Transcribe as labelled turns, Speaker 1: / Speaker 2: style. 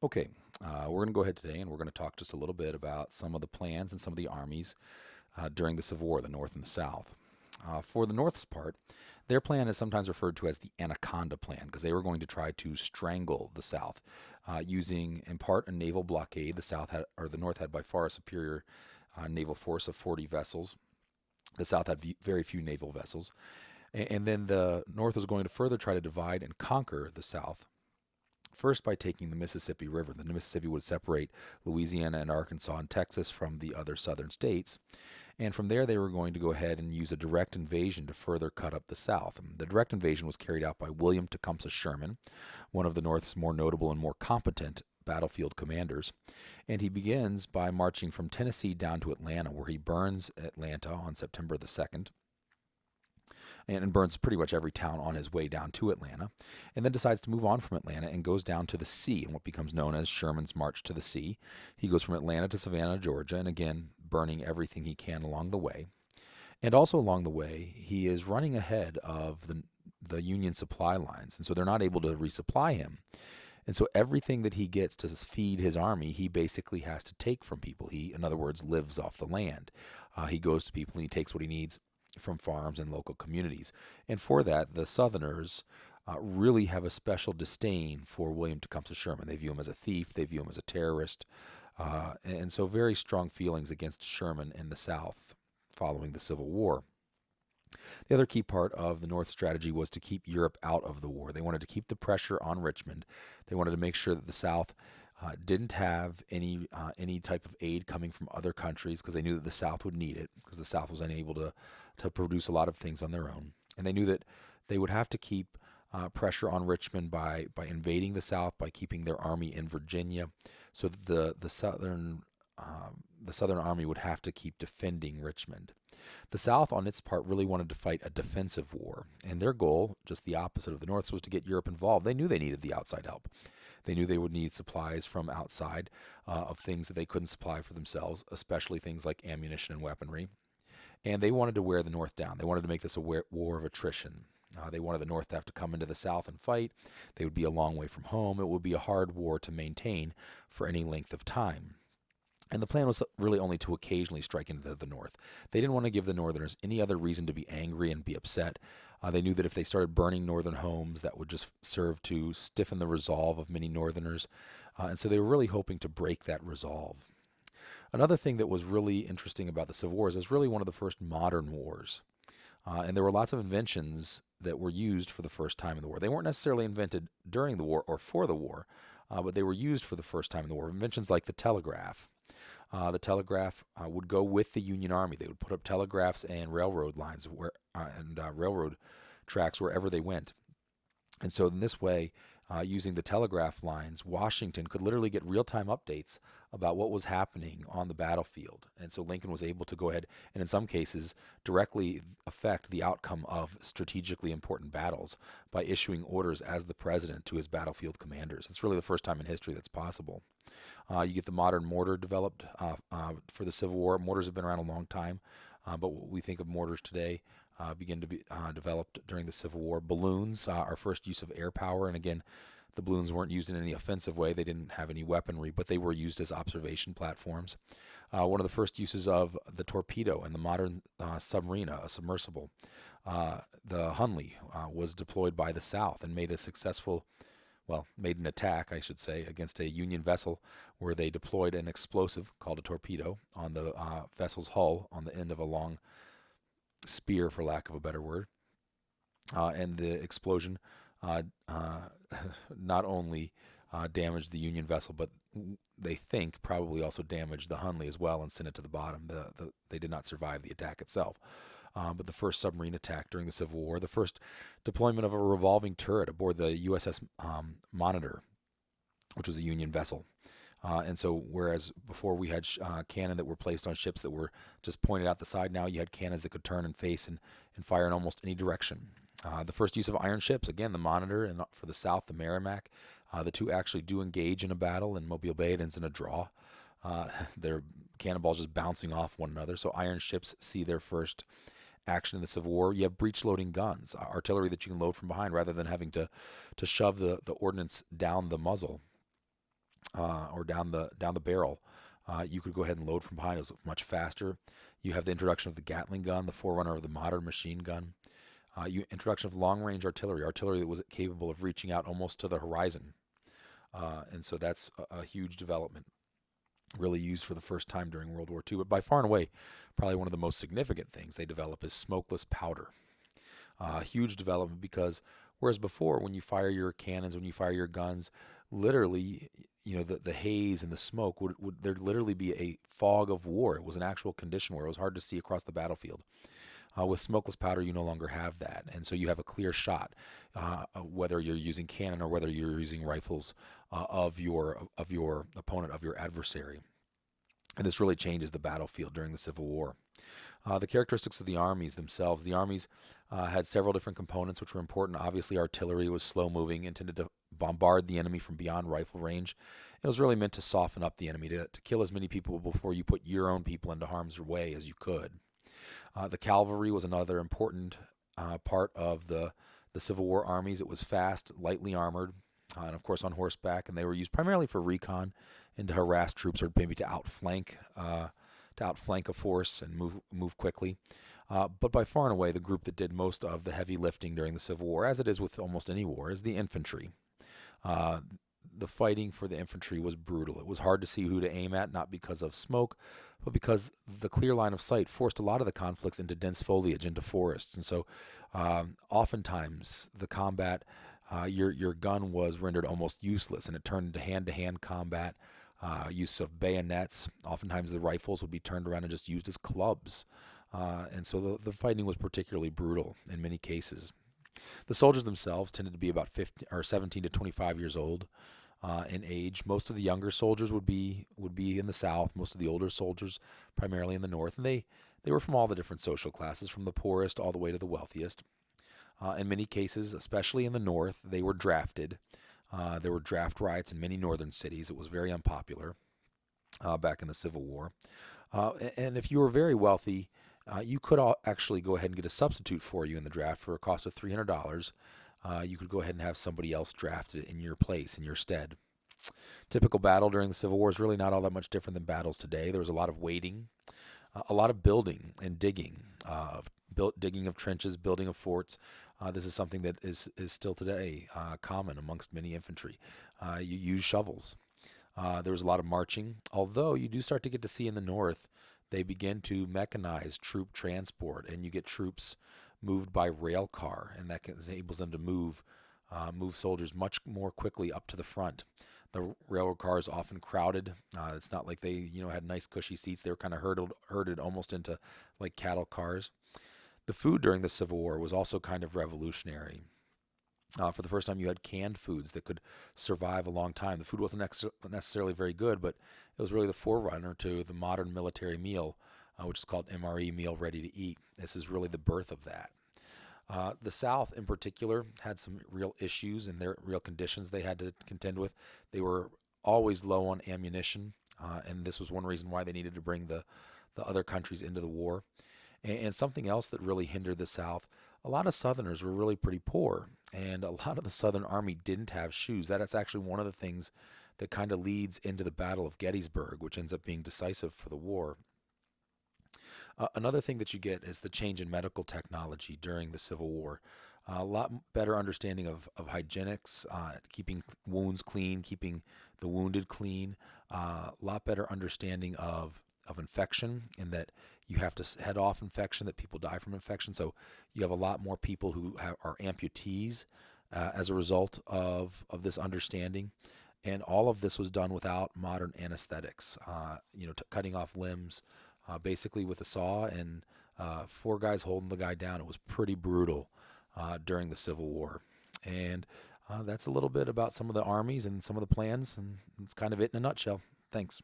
Speaker 1: Okay, we're going to go ahead today and we're going to talk just a little bit about some of the plans and some of the armies during the Civil War, the North and the South. For the North's part, their plan is sometimes referred to as the Anaconda Plan because they were going to try to strangle the South using, in part, a naval blockade. The North had by far a superior naval force of 40 vessels. The South had very few naval vessels, and then the North was going to further try to divide and conquer the South. First, by taking the Mississippi River. The Mississippi would separate Louisiana and Arkansas and Texas from the other southern states. And from there, they were going to go ahead and use a direct invasion to further cut up the South. And the direct invasion was carried out by William Tecumseh Sherman, one of the North's more notable and more competent battlefield commanders. And he begins by marching from Tennessee down to Atlanta, where he burns Atlanta on September the 2nd and burns pretty much every town on his way down to Atlanta, and then decides to move on from Atlanta and goes down to the sea in what becomes known as Sherman's March to the Sea. He goes from Atlanta to Savannah, Georgia, and again, burning everything he can along the way. And also along the way, he is running ahead of the Union supply lines, and so they're not able to resupply him. And so everything that he gets to feed his army, he basically has to take from people. He, in other words, lives off the land. He goes to people and he takes what he needs from farms and local communities. And for that, the Southerners really have a special disdain for William Tecumseh Sherman. They view him as a thief, they view him as a terrorist, and so very strong feelings against Sherman in the South following the Civil War. The other key part of the North's strategy was to keep Europe out of the war. They wanted to keep the pressure on Richmond. They wanted to make sure that the South didn't have any type of aid coming from other countries because they knew that the South would need it because the South was unable to produce a lot of things on their own. And they knew that they would have to keep pressure on Richmond by invading the South, by keeping their army in Virginia, so that the Southern army would have to keep defending Richmond. The South, on its part, really wanted to fight a defensive war, and their goal, just the opposite of the North's, was to get Europe involved. They knew they needed the outside help. They knew they would need supplies from outside of things that they couldn't supply for themselves, especially things like ammunition and weaponry. And they wanted to wear the North down. They wanted to make this a war of attrition. They wanted the North to have to come into the South and fight. They would be a long way from home. It would be a hard war to maintain for any length of time. And the plan was really only to occasionally strike into the North. They didn't want to give the Northerners any other reason to be angry and be upset. They knew that if they started burning Northern homes, that would just serve to stiffen the resolve of many Northerners. And so they were really hoping to break that resolve. Another thing that was really interesting about the Civil War is it was really one of the first modern wars. And there were lots of inventions that were used for the first time in the war. They weren't necessarily invented during the war or for the war, but they were used for the first time in the war. Inventions like the telegraph. The telegraph would go with the Union Army. They would put up telegraphs and railroad lines and railroad tracks wherever they went. And so in this way, using the telegraph lines, Washington could literally get real-time updates about what was happening on the battlefield. And so Lincoln was able to go ahead and in some cases directly affect the outcome of strategically important battles by issuing orders as the president to his battlefield commanders. It's really the first time in history that's possible. You get the modern mortar developed for the Civil War. Mortars have been around a long time, but what we think of mortars today begin to be developed during the Civil War. Balloons, our first use of air power, and again, the balloons weren't used in any offensive way. They didn't have any weaponry, but they were used as observation platforms. One of the first uses of the torpedo and the modern submarine, a submersible. The Hunley was deployed by the South and made an attack, I should say, against a Union vessel where they deployed an explosive called a torpedo on the vessel's hull on the end of a long spear, for lack of a better word. And the explosion not only damaged the Union vessel, but they think probably also damaged the Hunley as well and sent it to the bottom. They did not survive the attack itself. But the first submarine attack during the Civil War, the first deployment of a revolving turret aboard the USS Monitor, which was a Union vessel. And so whereas before we had cannon that were placed on ships that were just pointed out the side, now you had cannons that could turn and face and fire in almost any direction. The first use of iron ships, again, the Monitor, and for the South, the Merrimack. The two actually do engage in a battle in Mobile Bay. It ends in a draw. Their cannonballs just bouncing off one another. So iron ships see their first action in the Civil War. You have breech-loading guns, artillery that you can load from behind rather than having to shove the ordnance down the muzzle. or down the barrel. You could go ahead and load from behind. It was much faster. You have the introduction of the Gatling gun, the forerunner of the modern machine gun. Introduction of long-range artillery that was capable of reaching out almost to the horizon. And so that's a huge development, really used for the first time during World War II. But by far and away, probably one of the most significant things they develop is smokeless powder. Huge development because whereas before, when you fire your cannons, when you fire your guns, literally, the haze and the smoke would there'd literally be a fog of war. It was an actual condition where it was hard to see across the battlefield. With smokeless powder, you no longer have that, and so you have a clear shot, whether you're using cannon or whether you're using rifles of your opponent, of your adversary. And this really changes the battlefield during the Civil War. The characteristics of the armies themselves. The armies had several different components which were important. Obviously, artillery was slow-moving, intended to bombard the enemy from beyond rifle range. It was really meant to soften up the enemy, to kill as many people before you put your own people into harm's way as you could. The cavalry was another important part of the Civil War armies. It was fast, lightly armored, and of course on horseback, and they were used primarily for recon and to harass troops or maybe to outflank a force and move quickly. But by far and away, the group that did most of the heavy lifting during the Civil War, as it is with almost any war, is the infantry. The fighting for the infantry was brutal. It was hard to see who to aim at, not because of smoke, but because the clear line of sight forced a lot of the conflicts into dense foliage, into forests. And so oftentimes the combat, your gun was rendered almost useless, and it turned into hand-to-hand combat, use of bayonets. Oftentimes the rifles would be turned around and just used as clubs. And so the fighting was particularly brutal in many cases. The soldiers themselves tended to be about 17 to 25 years old in age. Most of the younger soldiers would be in the South. Most of the older soldiers primarily in the North. And they were from all the different social classes, from the poorest all the way to the wealthiest. In many cases, especially in the North, they were drafted. There were draft riots in many northern cities. It was very unpopular back in the Civil War. And if you were very wealthy, you could actually go ahead and get a substitute for you in the draft for a cost of $300. You could go ahead and have somebody else drafted in your place, in your stead. Typical battle during the Civil War is really not all that much different than battles today. There was a lot of waiting, a lot of building and digging, digging of trenches, building of forts. This is something that is still today common amongst many infantry. You use shovels. There was a lot of marching, although you do start to get to see in the North, they begin to mechanize troop transport, and you get troops moved by rail car, and that enables them to move soldiers much more quickly up to the front. The railroad cars often crowded. It's not like they had nice cushy seats. They were kind of herded almost into like cattle cars. The food during the Civil War was also kind of revolutionary. For the first time, you had canned foods that could survive a long time. The food wasn't necessarily very good, but it was really the forerunner to the modern military meal, which is called MRE, meal ready to eat. This is really the birth of that. The South, in particular, had some real issues and their real conditions they had to contend with. They were always low on ammunition, and this was one reason why they needed to bring the other countries into the war. And something else that really hindered the South, a lot of Southerners were really pretty poor, and a lot of the Southern Army didn't have shoes. That's actually one of the things that kind of leads into the Battle of Gettysburg, which ends up being decisive for the war. Another thing that you get is the change in medical technology during the Civil War. A lot better understanding of hygienics, keeping wounds clean, keeping the wounded clean. A lot better understanding of infection, in that you have to head off infection, that people die from infection. So you have a lot more people who are amputees as a result of this understanding. And all of this was done without modern anesthetics, cutting off limbs basically with a saw and 4 guys holding the guy down. It was pretty brutal during the Civil War. And that's a little bit about some of the armies and some of the plans, and it's kind of it in a nutshell. Thanks.